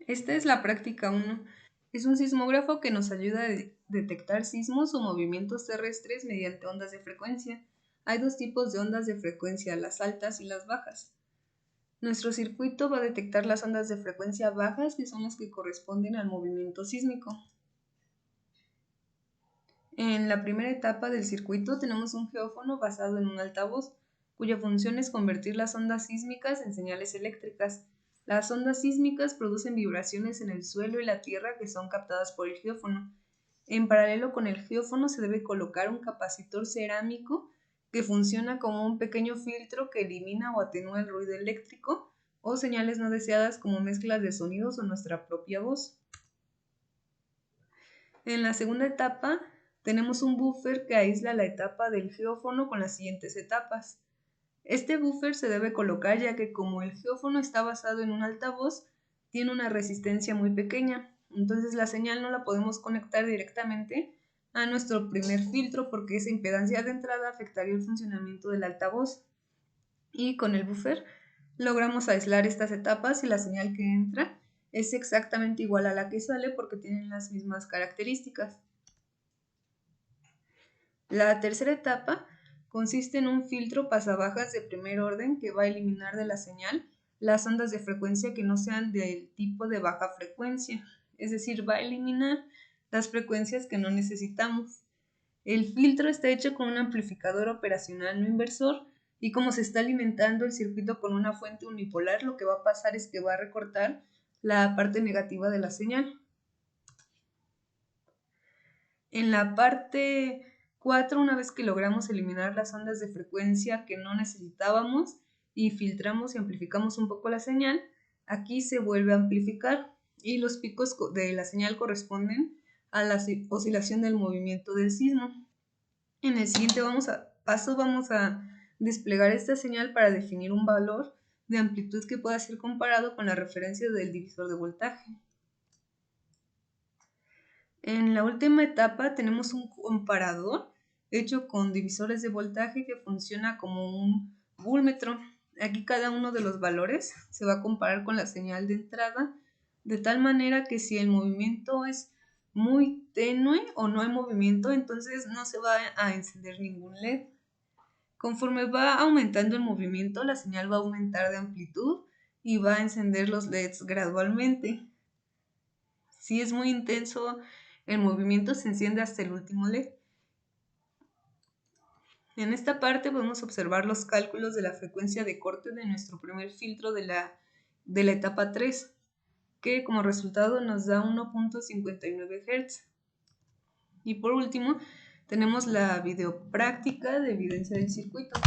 Esta es la práctica 1. Es un sismógrafo que nos ayuda a detectar sismos o movimientos terrestres mediante ondas de frecuencia. Hay dos tipos de ondas de frecuencia, las altas y las bajas. Nuestro circuito va a detectar las ondas de frecuencia bajas, que son las que corresponden al movimiento sísmico. En la primera etapa del circuito tenemos un geófono basado en un altavoz, cuya función es convertir las ondas sísmicas en señales eléctricas. Las ondas sísmicas producen vibraciones en el suelo y la tierra que son captadas por el geófono. En paralelo con el geófono se debe colocar un capacitor cerámico que funciona como un pequeño filtro que elimina o atenúa el ruido eléctrico o señales no deseadas como mezclas de sonidos o nuestra propia voz. En la segunda etapa tenemos un buffer que aísla la etapa del geófono con las siguientes etapas. Este buffer se debe colocar ya que como el geófono está basado en un altavoz, tiene una resistencia muy pequeña, entonces la señal no la podemos conectar directamente a nuestro primer filtro porque esa impedancia de entrada afectaría el funcionamiento del altavoz. Y con el buffer logramos aislar estas etapas y la señal que entra es exactamente igual a la que sale porque tienen las mismas características. La tercera etapa consiste en un filtro pasabajas de primer orden que va a eliminar de la señal las ondas de frecuencia que no sean del tipo de baja frecuencia, es decir, va a eliminar las frecuencias que no necesitamos. El filtro está hecho con un amplificador operacional no inversor y como se está alimentando el circuito con una fuente unipolar, lo que va a pasar es que va a recortar la parte negativa de la señal. En la parte 4, una vez que logramos eliminar las ondas de frecuencia que no necesitábamos y filtramos y amplificamos un poco la señal, aquí se vuelve a amplificar y los picos de la señal corresponden a la oscilación del movimiento del sismo. En el siguiente paso vamos a desplegar esta señal para definir un valor de amplitud que pueda ser comparado con la referencia del divisor de voltaje. En la última etapa tenemos un comparador hecho con divisores de voltaje que funciona como un voltmetro. Aquí cada uno de los valores se va a comparar con la señal de entrada de tal manera que si el movimiento es muy tenue o no hay movimiento, entonces no se va a encender ningún LED. Conforme va aumentando el movimiento, la señal va a aumentar de amplitud y va a encender los LEDs gradualmente. Si es muy intenso el movimiento, se enciende hasta el último LED. En esta parte podemos observar los cálculos de la frecuencia de corte de nuestro primer filtro de la etapa 3, que como resultado nos da 1.59 Hz. Y por último, tenemos la videopráctica de evidencia del circuito.